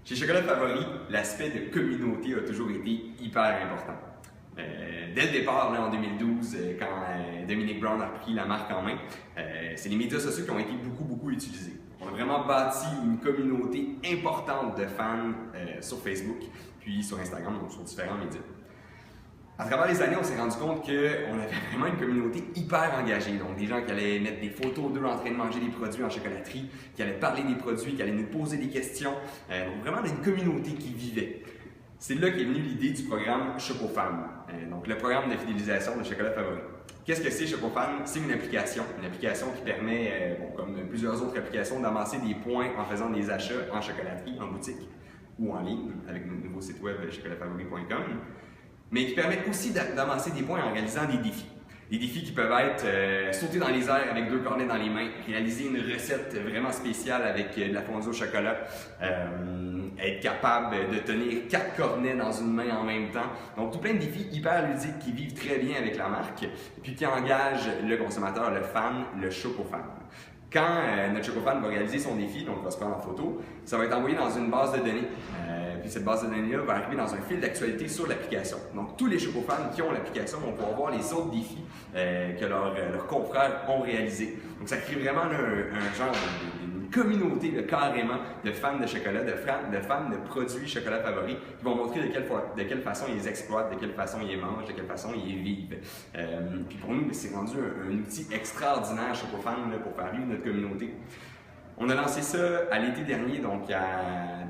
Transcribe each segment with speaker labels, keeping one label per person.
Speaker 1: Chez Chocolat Favori, l'aspect de communauté a toujours été hyper important. Dès le départ, là, en 2012, quand Dominic Brown a pris la marque en main, c'est les médias sociaux qui ont été beaucoup utilisés. On a vraiment bâti une communauté importante de fans sur Facebook, puis sur Instagram, donc sur différents médias. À travers les années, on s'est rendu compte qu'on avait vraiment une communauté hyper engagée. Donc, des gens qui allaient mettre des photos d'eux en train de manger des produits en chocolaterie, qui allaient parler des produits, qui allaient nous poser des questions. Donc, vraiment, une communauté qui vivait. C'est là qu'est venue l'idée du programme ChocoFan, donc le programme de fidélisation de Chocolat Favori. Qu'est-ce que c'est ChocoFan? C'est une application qui permet, comme plusieurs autres applications, d'amasser des points en faisant des achats en chocolaterie, en boutique ou en ligne avec notre nouveau site web chocolatfavori.com. Mais qui permettent aussi d'amasser des points en réalisant des défis. Des défis qui peuvent être sauter dans les airs avec 2 cornets dans les mains, réaliser une recette vraiment spéciale avec de la fondue au chocolat, être capable de tenir 4 cornets dans une main en même temps. Donc tout plein de défis hyper ludiques qui vivent très bien avec la marque, puis qui engagent le consommateur, le fan, le ChocoFan. Quand notre ChocoFan va réaliser son défi, donc il va se prendre en photo, ça va être envoyé dans une base de données. Puis cette base de données-là va arriver dans un fil d'actualité sur l'application. Donc tous les ChocoFans qui ont l'application vont pouvoir voir les autres défis que leurs confrères ont réalisés. Donc ça crée vraiment un genre une communauté carrément de fans de chocolat, de fans de produits Chocolat Favori qui vont montrer de quelle façon ils les exploitent, de quelle façon ils les mangent, de quelle façon ils les vivent. Puis pour nous, c'est rendu un outil extraordinaire ChocoFan pour faire vivre notre communauté. On a lancé ça à l'été dernier, donc à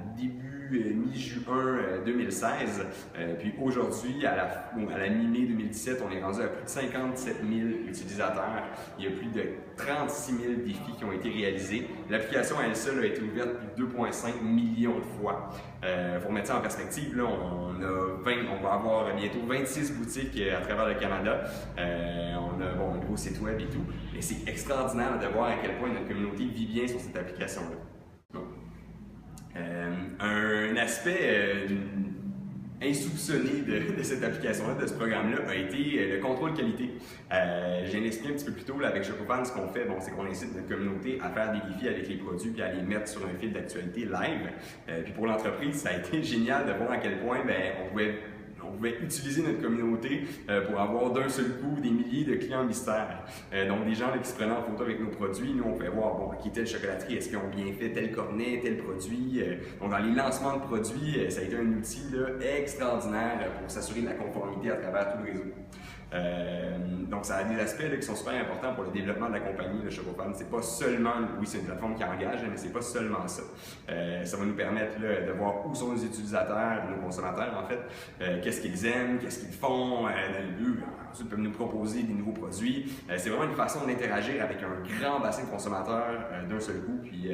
Speaker 1: mi-juin 2016. Puis aujourd'hui, à la mi-mai 2017, on est rendu à plus de 57 000 utilisateurs. Il y a plus de 36 000 défis qui ont été réalisés. L'application à elle seule a été ouverte plus de 2,5 millions de fois. Pour mettre ça en perspective, là, on va avoir bientôt 26 boutiques à travers le Canada. On a un gros site web et tout. Et c'est extraordinaire de voir à quel point notre communauté vit bien sur cette application-là. Un aspect insoupçonné de cette application-là, de ce programme-là, a été le contrôle qualité. Je viens d'expliquer un petit peu plus tôt là, avec ChocoFan, ce qu'on fait, c'est qu'on incite notre communauté à faire des défis avec les produits puis à les mettre sur un fil d'actualité live. Puis pour l'entreprise, ça a été génial de voir à quel point on pouvait utiliser notre communauté pour avoir d'un seul coup des milliers de clients mystères. Donc des gens qui se prenaient en photo avec nos produits, nous on pouvait voir, qui telle chocolaterie, est-ce qu'ils ont bien fait tel cornet, tel produit. Donc dans les lancements de produits, ça a été un outil extraordinaire pour s'assurer de la conformité à travers tout le réseau. Donc ça a des aspects qui sont super importants pour le développement de la compagnie, le ChocoFan. C'est pas seulement, oui c'est une plateforme qui engage, mais c'est pas seulement ça. Ça va nous permettre de voir où sont nos utilisateurs, nos consommateurs en fait, qu'est-ce qu'ils aiment, qu'est-ce qu'ils font dans le but. Ensuite, ils peuvent nous proposer des nouveaux produits. C'est vraiment une façon d'interagir avec un grand bassin de consommateurs d'un seul coup, puis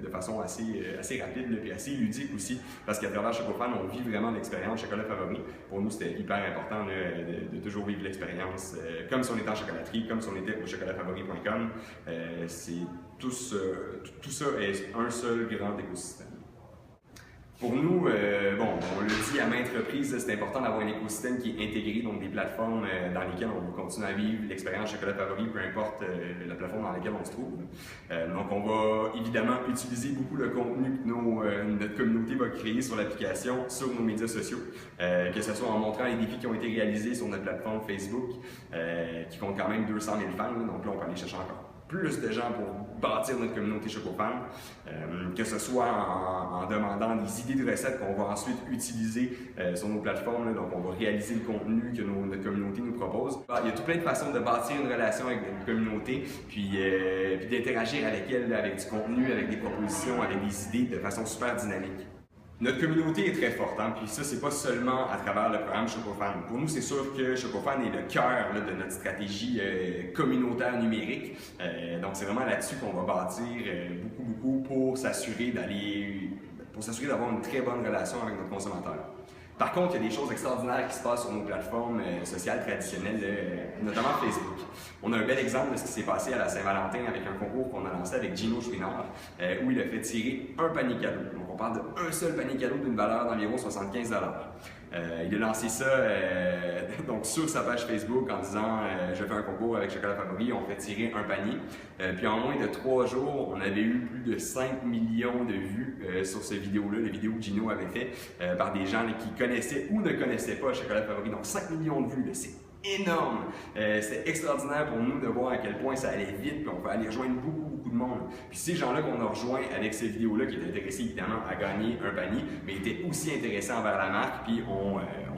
Speaker 1: de façon assez rapide et assez ludique aussi, parce qu'à travers ChocoFan, on vit vraiment l'expérience Chocolat Favori. Pour nous, c'était hyper important de toujours vivre l'expérience, comme si on était en chocolaterie, comme si on était au chocolatfavori.com. Tout ça est un seul grand écosystème. Pour nous, on le dit à maintes reprises, c'est important d'avoir un écosystème qui est intégré, donc des plateformes dans lesquelles on va continuer à vivre l'expérience Chocolat Favori, peu importe la plateforme dans laquelle on se trouve. Donc on va évidemment utiliser beaucoup le contenu que notre communauté va créer sur l'application, sur nos médias sociaux, que ce soit en montrant les défis qui ont été réalisés sur notre plateforme Facebook, qui compte quand même 200 000 fans, donc là on peut aller chercher encore plus de gens pour bâtir notre communauté ChocoFan, que ce soit en demandant des idées de recettes qu'on va ensuite utiliser sur nos plateformes. Donc, on va réaliser le contenu que notre communauté nous propose. Il y a tout plein de façons de bâtir une relation avec notre communauté, puis d'interagir avec elle, avec du contenu, avec des propositions, avec des idées de façon super dynamique. Notre communauté est très forte, puis ça, c'est pas seulement à travers le programme ChocoFan. Pour nous, c'est sûr que ChocoFan est le cœur de notre stratégie communautaire numérique. Donc, c'est vraiment là-dessus qu'on va bâtir beaucoup pour s'assurer d'avoir une très bonne relation avec notre consommateur. Par contre, il y a des choses extraordinaires qui se passent sur nos plateformes sociales traditionnelles, notamment Facebook. On a un bel exemple de ce qui s'est passé à la Saint-Valentin avec un concours qu'on a lancé avec Gino Chouinard, où il a fait tirer un panier cadeau. Donc, on parle d'un seul panier cadeau d'une valeur d'environ 75 $. Il a lancé ça donc sur sa page Facebook en disant je fais un concours avec Chocolat Favori, on fait tirer un panier. Puis en moins de 3 jours, on avait eu plus de 5 millions de vues sur cette vidéo-là, la vidéo que Gino avait fait par des gens qui connaissaient ou ne connaissaient pas Chocolat Favori. Donc 5 millions de vues, c'est énorme! C'est extraordinaire pour nous de voir à quel point ça allait vite, puis on peut aller rejoindre beaucoup de monde. Puis ces gens-là qu'on a rejoints avec cette vidéo-là, qui étaient intéressés évidemment à gagner un panier, mais étaient aussi intéressés envers la marque, puis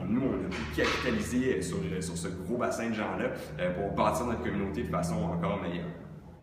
Speaker 1: nous, on a pu capitaliser sur ce gros bassin de gens-là pour bâtir notre communauté de façon encore meilleure.